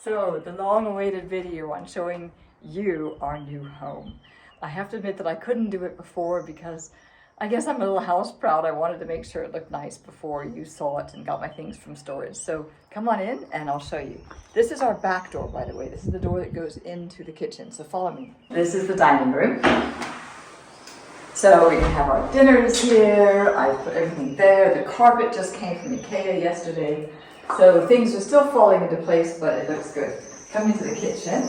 So, the long-awaited video on showing you our new home. I have to admit that I couldn't do it before because I guess I'm a little house proud. I wanted to make sure it looked nice before you saw it and got my things from storage. So come on in and I'll show you. This is our back door, by the way. This is the door that goes into the kitchen, so follow me. This is the dining room. So we can have our dinners here. I put everything there. The carpet just came from IKEA yesterday. So things are still falling into place, but it looks good. Coming to the kitchen.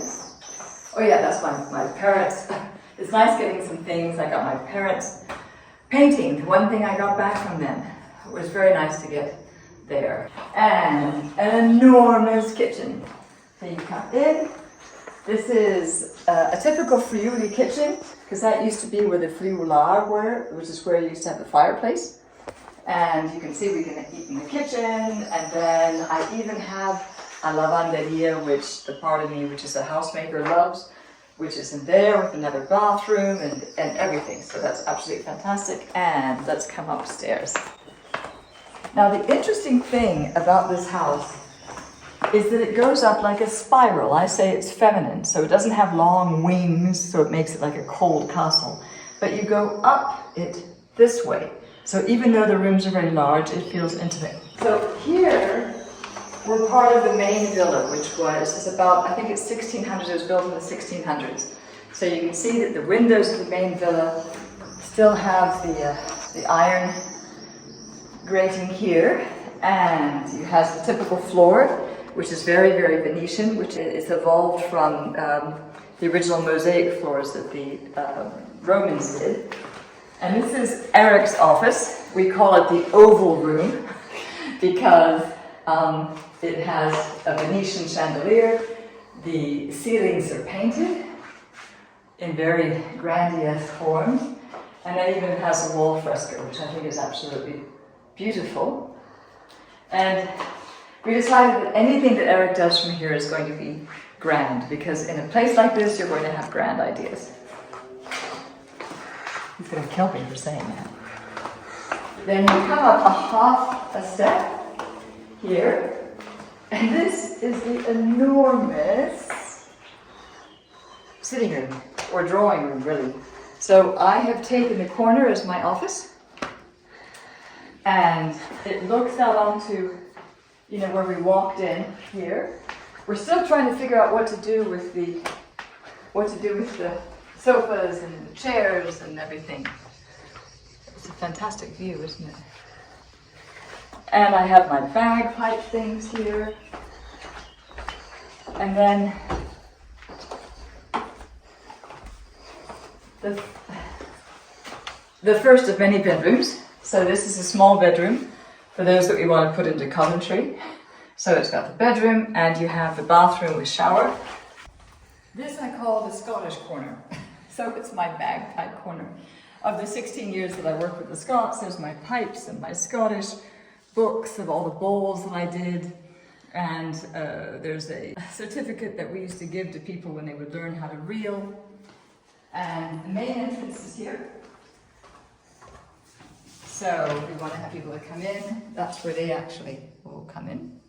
Oh yeah, that's my parents. It's nice getting some things. I got my parents painting. The one thing I got back from them. It was very nice to get there. And an enormous kitchen. So you come in. This is a typical Friuli kitchen, because that used to be where the friulars were, which is where you used to have the fireplace. And you can see we can eat in the kitchen, and then I even have a lavanderia, which the part of me, which is a housemaker, loves, which is in there with another bathroom and everything. So that's absolutely fantastic. And let's come upstairs. Now the interesting thing about this house is that it goes up like a spiral. I say it's feminine, so it doesn't have long wings, so it makes it like a cold castle. But you go up it this way. So even though the rooms are very large, it feels intimate. So here, we're part of the main villa, which is about, I think it's 1600, it was built in the 1600s. So you can see that the windows of the main villa still have the iron grating here, and it has the typical floor, which is very, very Venetian, which is evolved from the original mosaic floors that the Romans did. And this is Eric's office. We call it the Oval Room because it has a Venetian chandelier. The ceilings are painted in very grandiose forms. And it even has a wall fresco, which I think is absolutely beautiful. And we decided that anything that Eric does from here is going to be grand, because in a place like this, you're going to have grand ideas. He's going to kill me for saying that. Then you come up a half a step here, and this is the enormous sitting room, or drawing room, really. So I have taken the corner as my office, and it looks out onto, you know, where we walked in here. We're still trying to figure out what to do with the sofas and the chairs and everything. It's a fantastic view, isn't it? And I have my bagpipe things here. And then the first of many bedrooms. So this is a small bedroom for those that we want to put into Coventry. So it's got the bedroom, and you have the bathroom with shower. This I call the Scottish corner. So it's my bagpipe corner. Of the 16 years that I worked with the Scots, there's my pipes and my Scottish books of all the bowls that I did. And there's a certificate that we used to give to people when they would learn how to reel. And the main entrance is here. So if we want to have people to come in, that's where they actually will come in.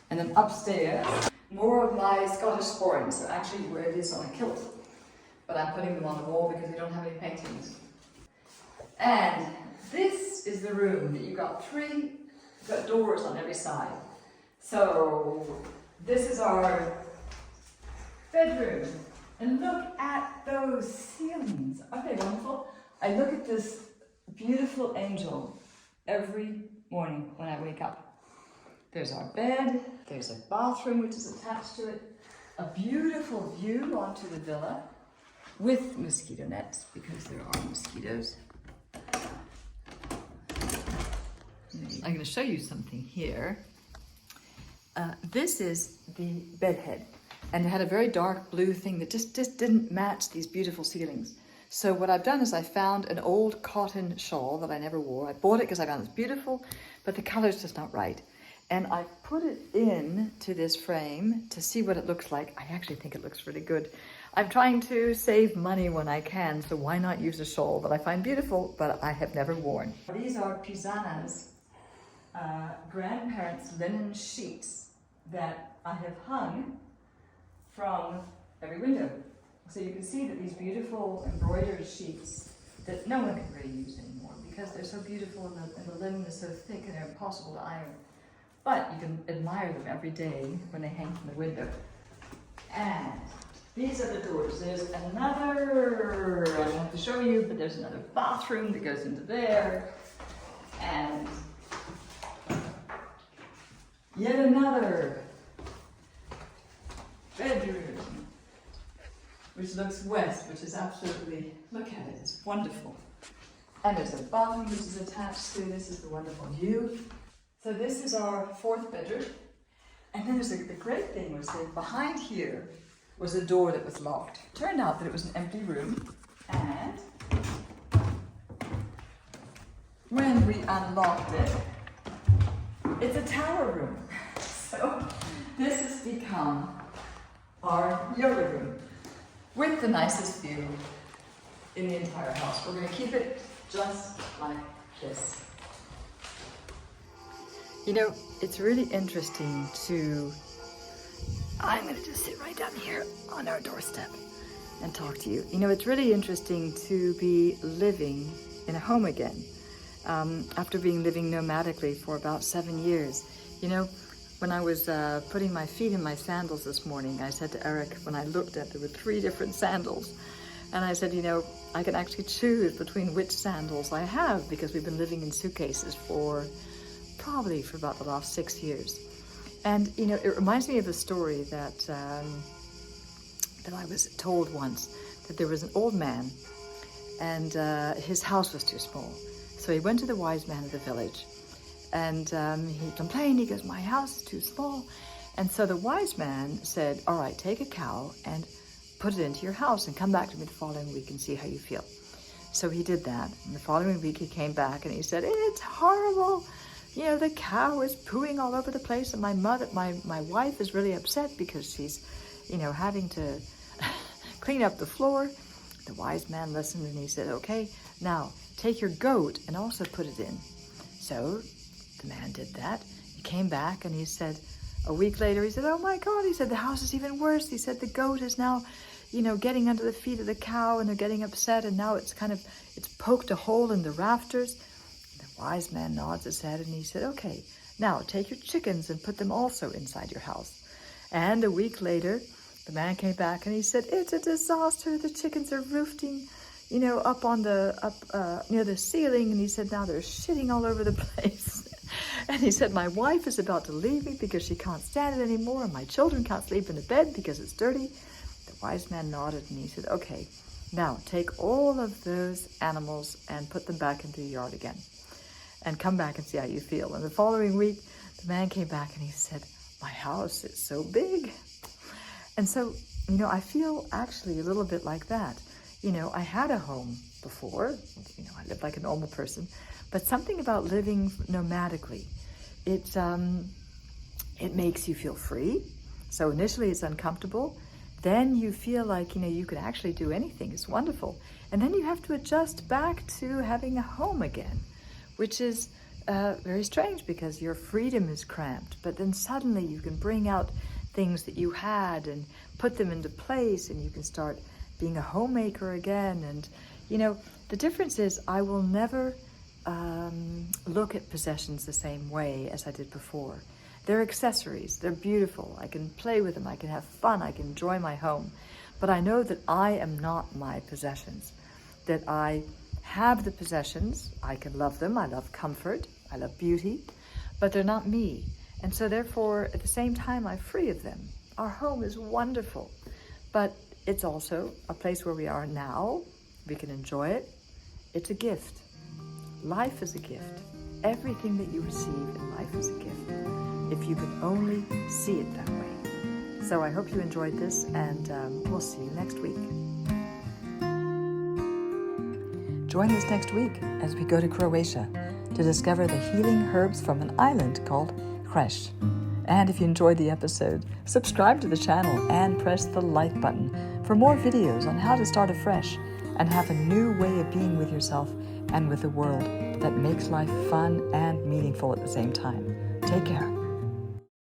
And then upstairs, more of my Scottish sporrans. So actually where it is on a kilt. But I'm putting them on the wall because we don't have any paintings. And this is the room that you've got doors on every side. So this is our bedroom. And look at those ceilings. Aren't they wonderful? I look at this beautiful angel every morning when I wake up. There's our bed, there's a bathroom which is attached to it, a beautiful view onto the villa with mosquito nets, because there are mosquitoes. I'm going to show you something here. This is the bed head, and it had a very dark blue thing that just didn't match these beautiful ceilings. So what I've done is I found an old cotton shawl that I never wore. I bought it because I found it beautiful, but the color's just not right. And I put it in to this frame to see what it looks like. I actually think it looks really good. I'm trying to save money when I can, so why not use a shawl that I find beautiful, but I have never worn. These are Pisana's grandparents' linen sheets that I have hung from every window. So you can see that these beautiful embroidered sheets that no one can really use anymore because they're so beautiful and the linen is so thick and they're impossible to iron. But you can admire them every day when they hang from the window. And these are the doors. There's another, I don't have to show you, but there's another bathroom that goes into there. And yet another bedroom, which looks west, which is absolutely, look at it, it's wonderful. And there's a bathroom which is attached to this is the wonderful view. So this is our fourth bedroom. And then there's the great thing was that behind here was a door that was locked. Turned out that it was an empty room. And when we unlocked it, it's a tower room. So this has become our yoga room with the nicest view in the entire house. We're going to keep it just like this. You know, it's really interesting to, I'm going to just sit right down here on our doorstep and talk to you. You know, it's really interesting to be living in a home again after being living nomadically for about 7 years. You know, when I was putting my feet in my sandals this morning, I said to Eric, when I looked at, there were 3 different sandals. And I said, you know, I can actually choose between which sandals I have because we've been living in suitcases probably for about the last 6 years. And, you know, it reminds me of a story that I was told once, that there was an old man and his house was too small. So he went to the wise man of the village and he complained, he goes, my house is too small. And so the wise man said, all right, take a cow and put it into your house and come back to me the following week and see how you feel. So he did that. And the following week he came back and he said, it's horrible. You know, the cow is pooing all over the place and my wife is really upset because she's, you know, having to clean up the floor. The wise man listened and he said, okay, now take your goat and also put it in. So the man did that. He came back and he said, a week later, he said, oh my God, he said, the house is even worse. He said, the goat is now, you know, getting under the feet of the cow and they're getting upset and now it's poked a hole in the rafters. The wise man nods his head and he said, okay, now take your chickens and put them also inside your house. And a week later, the man came back and he said, it's a disaster. The chickens are roosting, you know, up near the ceiling. And he said, now they're shitting all over the place. And he said, my wife is about to leave me because she can't stand it anymore. And my children can't sleep in the bed because it's dirty. The wise man nodded and he said, okay, now take all of those animals and put them back into the yard again. And come back and see how you feel. And the following week, the man came back and he said, my house is so big. And so, you know, I feel actually a little bit like that. You know, I had a home before, you know, I lived like a normal person, but something about living nomadically, it makes you feel free. So initially it's uncomfortable. Then you feel like, you know, you could actually do anything. It's wonderful. And then you have to adjust back to having a home again, which is very strange because your freedom is cramped. But then suddenly you can bring out things that you had and put them into place and you can start being a homemaker again. And, you know, the difference is I will never look at possessions the same way as I did before. They're accessories, they're beautiful, I can play with them, I can have fun, I can enjoy my home. But I know that I am not my possessions, that I have the possessions, I can love them, I love comfort, I love beauty, but they're not me. And so therefore, at the same time, I'm free of them. Our home is wonderful, but it's also a place where we are now. We can enjoy it. It's a gift. Life is a gift. Everything that you receive in life is a gift, if you can only see it that way. So I hope you enjoyed this, and we'll see you next week. Join us next week as we go to Croatia to discover the healing herbs from an island called Kreš. And if you enjoyed the episode, subscribe to the channel and press the like button for more videos on how to start afresh and have a new way of being with yourself and with the world that makes life fun and meaningful at the same time. Take care.